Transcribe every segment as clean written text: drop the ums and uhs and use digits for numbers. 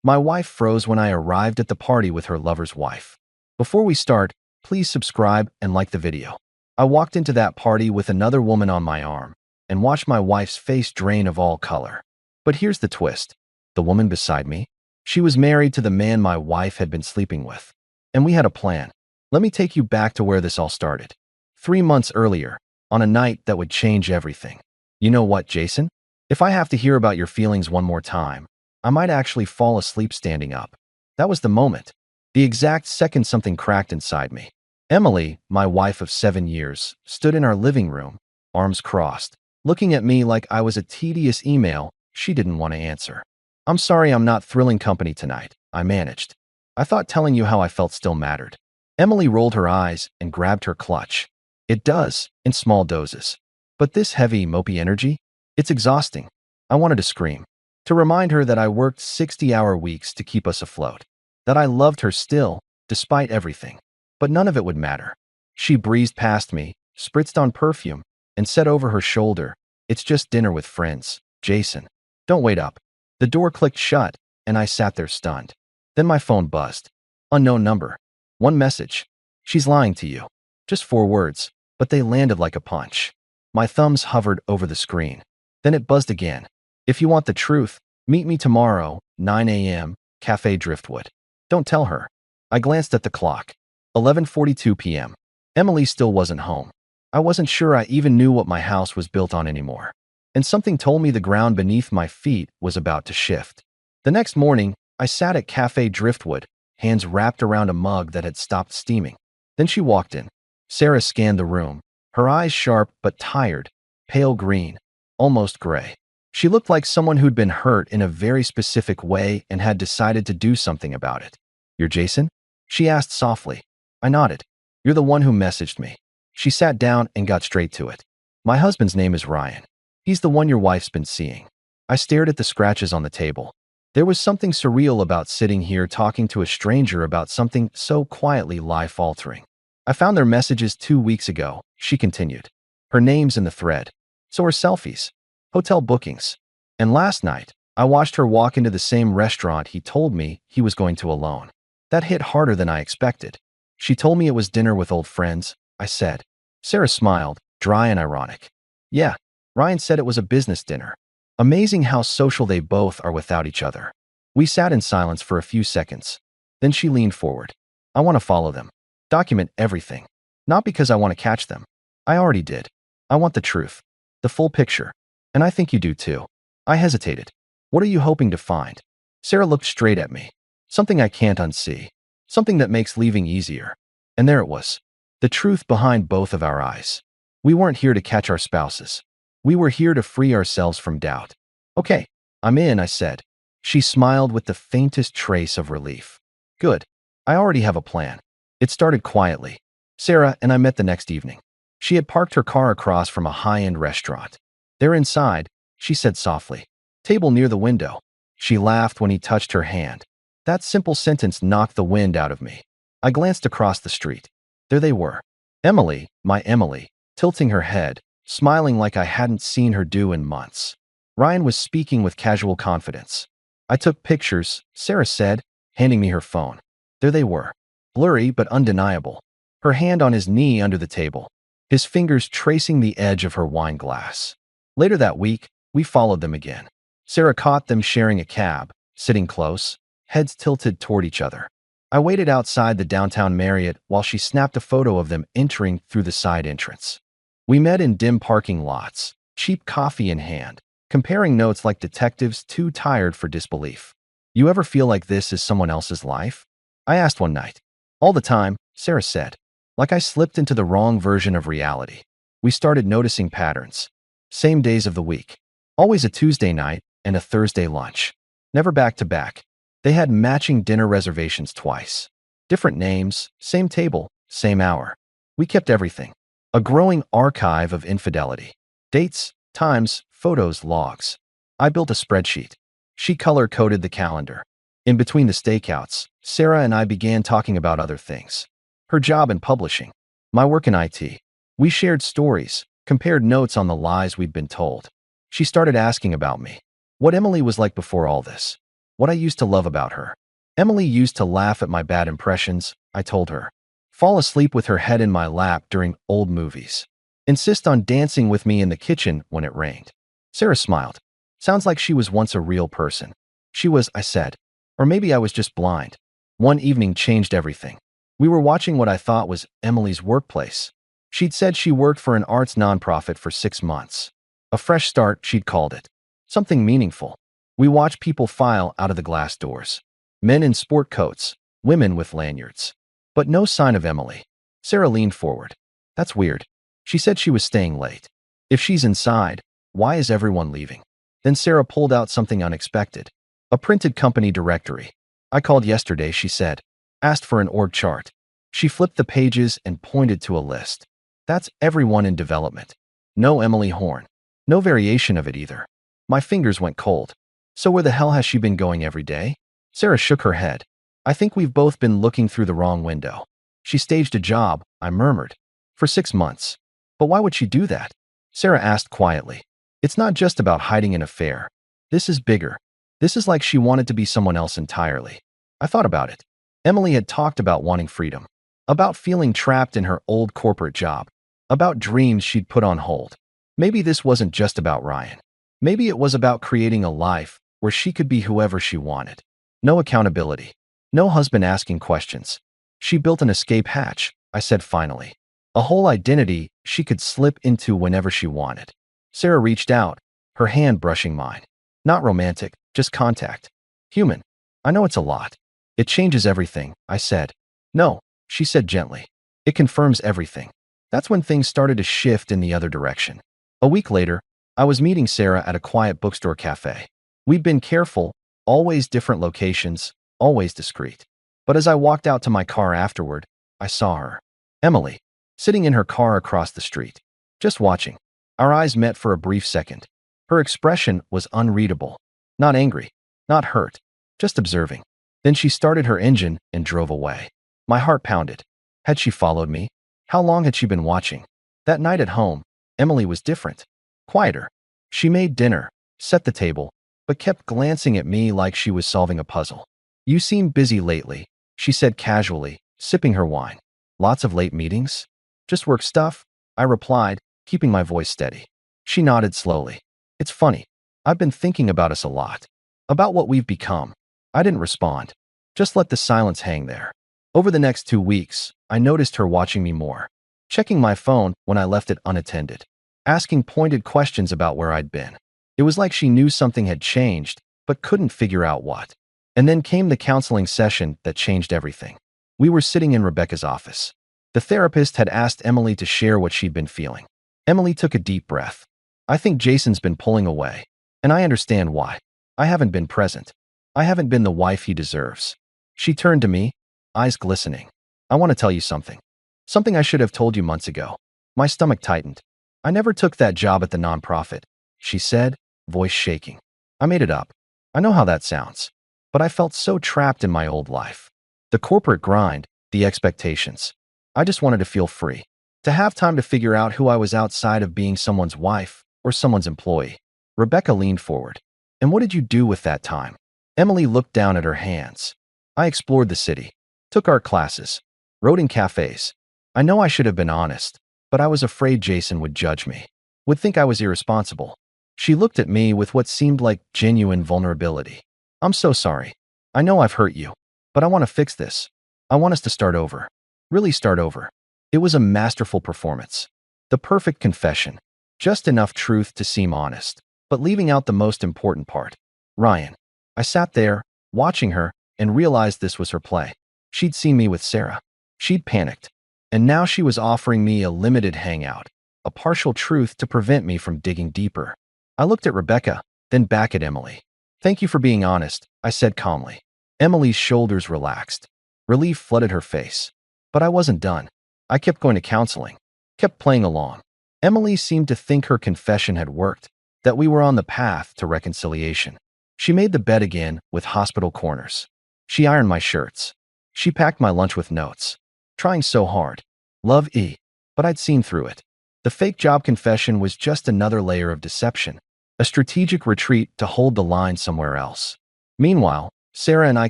My wife froze when I arrived at the party with her lover's wife. Before we start, please subscribe and like the video. I walked into that party with another woman on my arm and watched my wife's face drain of all color. But here's the twist. The woman beside me, she was married to the man my wife had been sleeping with. And we had a plan. Let me take you back to where this all started. 3 months earlier, on a night that would change everything. You know what, Jason? If I have to hear about your feelings one more time, I might actually fall asleep standing up. That was the moment. The exact second something cracked inside me. Emily, my wife of 7 years, stood in our living room, arms crossed, looking at me like I was a tedious email she didn't want to answer. I'm sorry I'm not thrilling company tonight, I managed. I thought telling you how I felt still mattered. Emily rolled her eyes and grabbed her clutch. It does, in small doses. But this heavy, mopey energy, it's exhausting. I wanted to scream. To remind her that I worked 60-hour weeks to keep us afloat. That I loved her still, despite everything. But none of it would matter. She breezed past me, spritzed on perfume, and said over her shoulder, "It's just dinner with friends, Jason. Don't wait up." The door clicked shut, and I sat there stunned. Then my phone buzzed. Unknown number. One message. "She's lying to you." Just 4 words, but they landed like a punch. My thumbs hovered over the screen. Then it buzzed again. "If you want the truth, meet me tomorrow, 9 a.m., Cafe Driftwood. Don't tell her." I glanced at the clock. 11:42 p.m. Emily still wasn't home. I wasn't sure I even knew what my house was built on anymore. And something told me the ground beneath my feet was about to shift. The next morning, I sat at Cafe Driftwood, hands wrapped around a mug that had stopped steaming. Then she walked in. Sarah scanned the room, her eyes sharp but tired, pale green, almost gray. She looked like someone who'd been hurt in a very specific way and had decided to do something about it. "You're Jason?" she asked softly. I nodded. "You're the one who messaged me." She sat down and got straight to it. "My husband's name is Ryan. He's the one your wife's been seeing." I stared at the scratches on the table. There was something surreal about sitting here talking to a stranger about something so quietly life-altering. "I found their messages 2 weeks ago," she continued. "Her name's in the thread. So are selfies. Hotel bookings. And last night, I watched her walk into the same restaurant he told me he was going to alone. That hit harder than I expected. She told me it was dinner with old friends," I said. Sarah smiled, dry and ironic. "Yeah, Ryan said it was a business dinner. Amazing how social they both are without each other." We sat in silence for a few seconds. Then she leaned forward. "I want to follow them. Document everything. Not because I want to catch them. I already did. I want the truth. The full picture. And I think you do too." I hesitated. "What are you hoping to find?" Sarah looked straight at me. "Something I can't unsee. Something that makes leaving easier." And there it was. The truth behind both of our eyes. We weren't here to catch our spouses. We were here to free ourselves from doubt. "Okay, I'm in," I said. She smiled with the faintest trace of relief. "Good. I already have a plan." It started quietly. Sarah and I met the next evening. She had parked her car across from a high-end restaurant. "They're inside," she said softly. "Table near the window." She laughed when he touched her hand. That simple sentence knocked the wind out of me. I glanced across the street. There they were. Emily, my Emily, tilting her head, smiling like I hadn't seen her do in months. Ryan was speaking with casual confidence. "I took pictures," Sarah said, handing me her phone. There they were. Blurry but undeniable. Her hand on his knee under the table. His fingers tracing the edge of her wine glass. Later that week, we followed them again. Sarah caught them sharing a cab, sitting close, heads tilted toward each other. I waited outside the downtown Marriott while she snapped a photo of them entering through the side entrance. We met in dim parking lots, cheap coffee in hand, comparing notes like detectives too tired for disbelief. "You ever feel like this is someone else's life?" I asked one night. "All the time," Sarah said. Like I slipped into the wrong version of reality. We started noticing patterns. Same days of the week. Always a Tuesday night and a Thursday lunch. Never back to back. They had matching dinner reservations twice. Different names, same table, same hour. We kept everything. A growing archive of infidelity. Dates, times, photos, logs. I built a spreadsheet. She color-coded the calendar. In between the stakeouts, Sarah and I began talking about other things. Her job in publishing. My work in IT. We shared stories, compared notes on the lies we'd been told. She started asking about me. What Emily was like before all this. What I used to love about her. Emily used to laugh at my bad impressions, I told her. Fall asleep with her head in my lap during old movies. Insist on dancing with me in the kitchen when it rained. Sarah smiled. Sounds like she was once a real person. She was, I said. Or maybe I was just blind. One evening changed everything. We were watching what I thought was Emily's workplace. She'd said she worked for an arts nonprofit for 6 months. A fresh start, she'd called it. Something meaningful. We watched people file out of the glass doors. Men in sport coats, women with lanyards. But no sign of Emily. Sarah leaned forward. That's weird. She said she was staying late. If she's inside, why is everyone leaving? Then Sarah pulled out something unexpected. A printed company directory. I called yesterday, she said. Asked for an org chart. She flipped the pages and pointed to a list. That's everyone in development. No Emily Horn. No variation of it either. My fingers went cold. So where the hell has she been going every day? Sarah shook her head. I think we've both been looking through the wrong window. She staged a job, I murmured. For 6 months. But why would she do that? Sarah asked quietly. It's not just about hiding an affair. This is bigger. This is like she wanted to be someone else entirely. I thought about it. Emily had talked about wanting freedom. About feeling trapped in her old corporate job. About dreams she'd put on hold. Maybe this wasn't just about Ryan. Maybe it was about creating a life where she could be whoever she wanted. No accountability. No husband asking questions. She built an escape hatch, I said finally. A whole identity she could slip into whenever she wanted. Sarah reached out, her hand brushing mine. Not romantic, just contact. Human. I know it's a lot. It changes everything, I said. No, she said gently. It confirms everything. That's when things started to shift in the other direction. A week later, I was meeting Sarah at a quiet bookstore cafe. We'd been careful, always different locations, always discreet. But as I walked out to my car afterward, I saw her. Emily, sitting in her car across the street. Just watching. Our eyes met for a brief second. Her expression was unreadable. Not angry, not hurt, just observing. Then she started her engine and drove away. My heart pounded. Had she followed me? How long had she been watching? That night at home, Emily was different. Quieter. She made dinner, set the table, but kept glancing at me like she was solving a puzzle. You seem busy lately, she said casually, sipping her wine. Lots of late meetings? Just work stuff? I replied, keeping my voice steady. She nodded slowly. It's funny. I've been thinking about us a lot. About what we've become. I didn't respond. Just let the silence hang there. Over the next 2 weeks, I noticed her watching me more. Checking my phone when I left it unattended. Asking pointed questions about where I'd been. It was like she knew something had changed, but couldn't figure out what. And then came the counseling session that changed everything. We were sitting in Rebecca's office. The therapist had asked Emily to share what she'd been feeling. Emily took a deep breath. I think Jason's been pulling away. And I understand why. I haven't been present. I haven't been the wife he deserves. She turned to me, eyes glistening. I want to tell you something. Something I should have told you months ago. My stomach tightened. I never took that job at the nonprofit, she said, voice shaking. I made it up. I know how that sounds. But I felt so trapped in my old life. The corporate grind, the expectations. I just wanted to feel free. To have time to figure out who I was outside of being someone's wife or someone's employee. Rebecca leaned forward. And what did you do with that time? Emily looked down at her hands. I explored the city. Took art classes. Wrote in cafes. I know I should have been honest, but I was afraid Jason would judge me. Would think I was irresponsible. She looked at me with what seemed like genuine vulnerability. I'm so sorry. I know I've hurt you, but I want to fix this. I want us to start over. Really start over. It was a masterful performance. The perfect confession. Just enough truth to seem honest, but leaving out the most important part. Ryan. I sat there, watching her, and realized this was her play. She'd seen me with Sarah. She'd panicked. And now she was offering me a limited hangout, a partial truth to prevent me from digging deeper. I looked at Rebecca, then back at Emily. Thank you for being honest, I said calmly. Emily's shoulders relaxed. Relief flooded her face. But I wasn't done. I kept going to counseling, kept playing along. Emily seemed to think her confession had worked, that we were on the path to reconciliation. She made the bed again with hospital corners. She ironed my shirts. She packed my lunch with notes. Trying so hard. Love E. But I'd seen through it. The fake job confession was just another layer of deception. A strategic retreat to hold the line somewhere else. Meanwhile, Sarah and I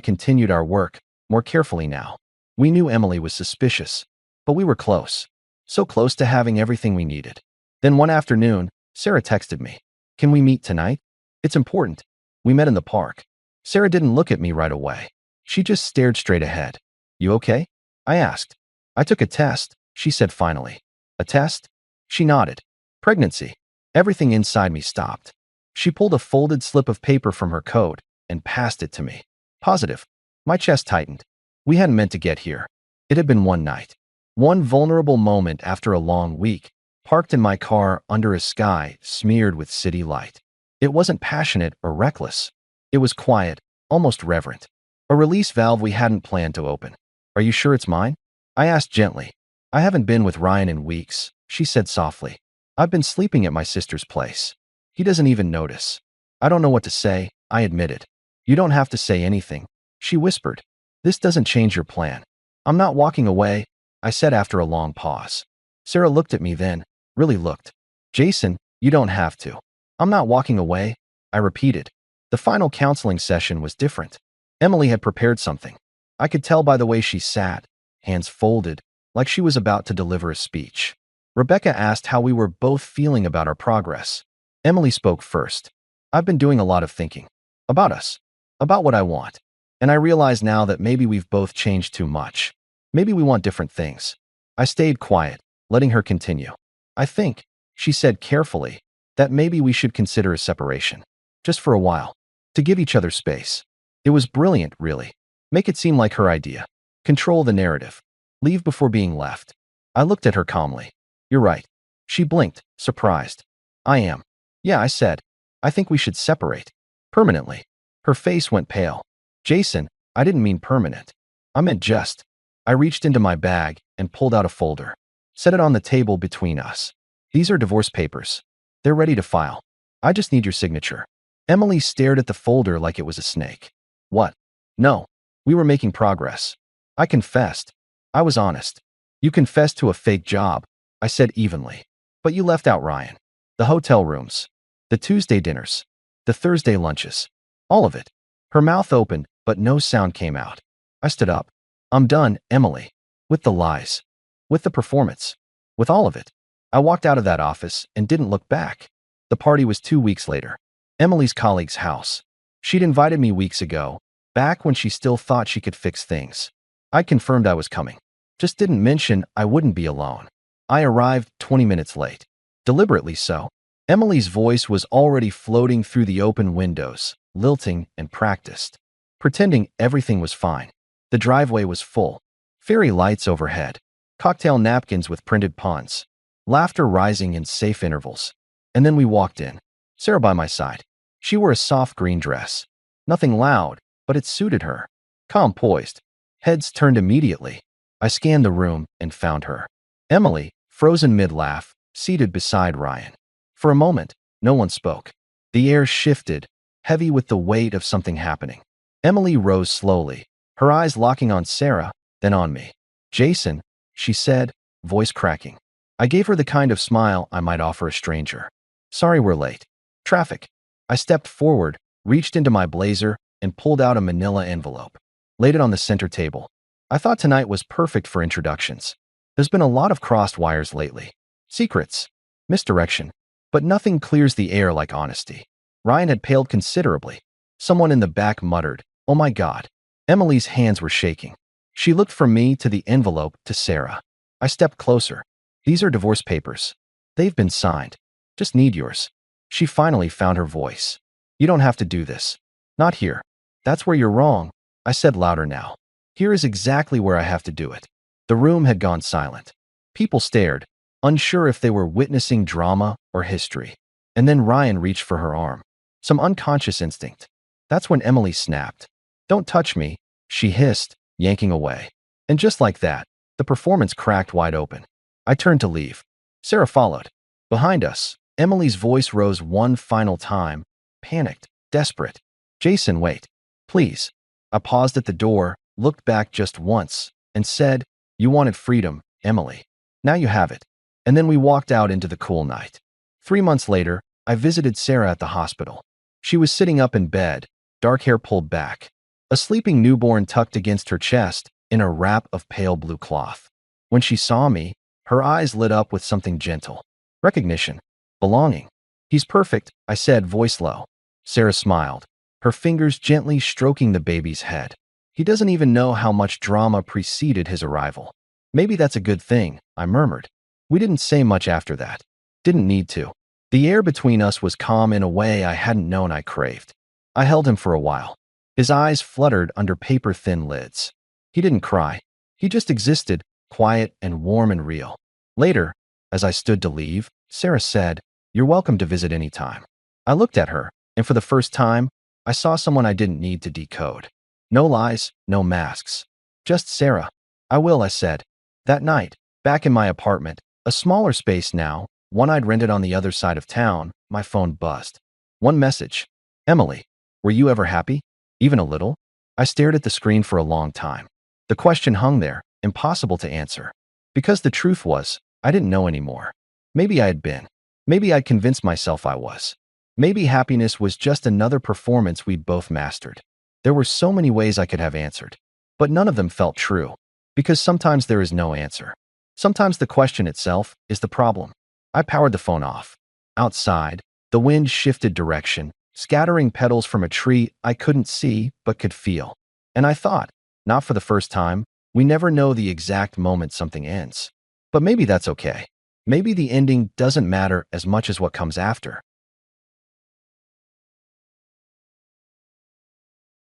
continued our work, more carefully now. We knew Emily was suspicious, but we were close. So close to having everything we needed. Then one afternoon, Sarah texted me. Can we meet tonight? It's important. We met in the park. Sarah didn't look at me right away. She just stared straight ahead. You okay? I asked. I took a test, she said finally. A test? She nodded. Pregnancy. Everything inside me stopped. She pulled a folded slip of paper from her coat and passed it to me. Positive. My chest tightened. We hadn't meant to get here. It had been one night. One vulnerable moment after a long week, parked in my car under a sky smeared with city light. It wasn't passionate or reckless. It was quiet, almost reverent. A release valve we hadn't planned to open. Are you sure it's mine? I asked gently. I haven't been with Ryan in weeks, she said softly. I've been sleeping at my sister's place. He doesn't even notice. I don't know what to say, I admitted. You don't have to say anything, she whispered. This doesn't change your plan. I'm not walking away, I said after a long pause. Sarah looked at me then, really looked. Jason, you don't have to. I'm not walking away, I repeated. The final counseling session was different. Emily had prepared something. I could tell by the way she sat, hands folded, like she was about to deliver a speech. Rebecca asked how we were both feeling about our progress. Emily spoke first. I've been doing a lot of thinking. About us. About what I want. And I realize now that maybe we've both changed too much. Maybe we want different things. I stayed quiet, letting her continue. I think, she said carefully, that maybe we should consider a separation. Just for a while. To give each other space. It was brilliant, really. Make it seem like her idea. Control the narrative. Leave before being left. I looked at her calmly. You're right. She blinked, surprised. I am. Yeah, I said. I think we should separate. Permanently. Her face went pale. Jason, I didn't mean permanent. I meant just. I reached into my bag and pulled out a folder. Set it on the table between us. These are divorce papers. They're ready to file. I just need your signature. Emily stared at the folder like it was a snake. What? No. We were making progress. I confessed. I was honest. You confessed to a fake job, I said evenly. But you left out Ryan. The hotel rooms. The Tuesday dinners. The Thursday lunches. All of it. Her mouth opened, but no sound came out. I stood up. I'm done, Emily. With the lies. With the performance. With all of it. I walked out of that office and didn't look back. The party was 2 weeks later. Emily's colleague's house. She'd invited me weeks ago, back when she still thought she could fix things. I confirmed I was coming. Just didn't mention I wouldn't be alone. I arrived 20 minutes late. Deliberately so. Emily's voice was already floating through the open windows, lilting and practiced. Pretending everything was fine. The driveway was full. Fairy lights overhead. Cocktail napkins with printed puns. Laughter rising in safe intervals. And then we walked in. Sarah by my side. She wore a soft green dress. Nothing loud, but it suited her. Calm poised. Heads turned immediately. I scanned the room and found her. Emily, frozen mid-laugh, seated beside Ryan. For a moment, no one spoke. The air shifted, heavy with the weight of something happening. Emily rose slowly, her eyes locking on Sarah, then on me. Jason, she said, voice cracking. I gave her the kind of smile I might offer a stranger. Sorry we're late. Traffic. I stepped forward, reached into my blazer, and pulled out a manila envelope. Laid it on the center table. I thought tonight was perfect for introductions. There's been a lot of crossed wires lately. Secrets. Misdirection. But nothing clears the air like honesty. Ryan had paled considerably. Someone in the back muttered, "Oh my God." Emily's hands were shaking. She looked from me to the envelope to Sarah. I stepped closer. These are divorce papers. They've been signed. Just need yours. She finally found her voice. You don't have to do this. Not here. That's where you're wrong, I said louder now. Here is exactly where I have to do it. The room had gone silent. People stared, unsure if they were witnessing drama or history. And then Ryan reached for her arm. Some unconscious instinct. That's when Emily snapped. Don't touch me, she hissed, yanking away. And just like that, the performance cracked wide open. I turned to leave. Sarah followed. Behind us, Emily's voice rose one final time, panicked, desperate. Jason, wait. Please. I paused at the door, looked back just once, and said, You wanted freedom, Emily. Now you have it. And then we walked out into the cool night. 3 months later, I visited Sarah at the hospital. She was sitting up in bed, dark hair pulled back. a sleeping newborn tucked against her chest in a wrap of pale blue cloth. When she saw me, her eyes lit up with something gentle. Recognition. Belonging. He's perfect, I said, voice low. Sarah smiled, her fingers gently stroking the baby's head. He doesn't even know how much drama preceded his arrival. Maybe that's a good thing, I murmured. We didn't say much after that. Didn't need to. The air between us was calm in a way I hadn't known I craved. I held him for a while. His eyes fluttered under paper-thin lids. He didn't cry. He just existed, quiet and warm and real. Later, as I stood to leave, Sarah said, "You're welcome to visit any time." I looked at her, and for the first time, I saw someone I didn't need to decode. No lies, no masks. Just Sarah. "I will," I said. That night, back in my apartment, a smaller space now, one I'd rented on the other side of town, my phone buzzed. One message. "Emily, were you ever happy? Even a little?" I stared at the screen for a long time. The question hung there, impossible to answer. Because the truth was, I didn't know anymore. Maybe I had been. Maybe I'd convinced myself I was. Maybe happiness was just another performance we'd both mastered. There were so many ways I could have answered, but none of them felt true. Because sometimes there is no answer. Sometimes the question itself is the problem. I powered the phone off. Outside, the wind shifted direction, scattering petals from a tree I couldn't see but could feel. And I thought, not for the first time, we never know the exact moment something ends. But maybe that's okay. Maybe the ending doesn't matter as much as what comes after.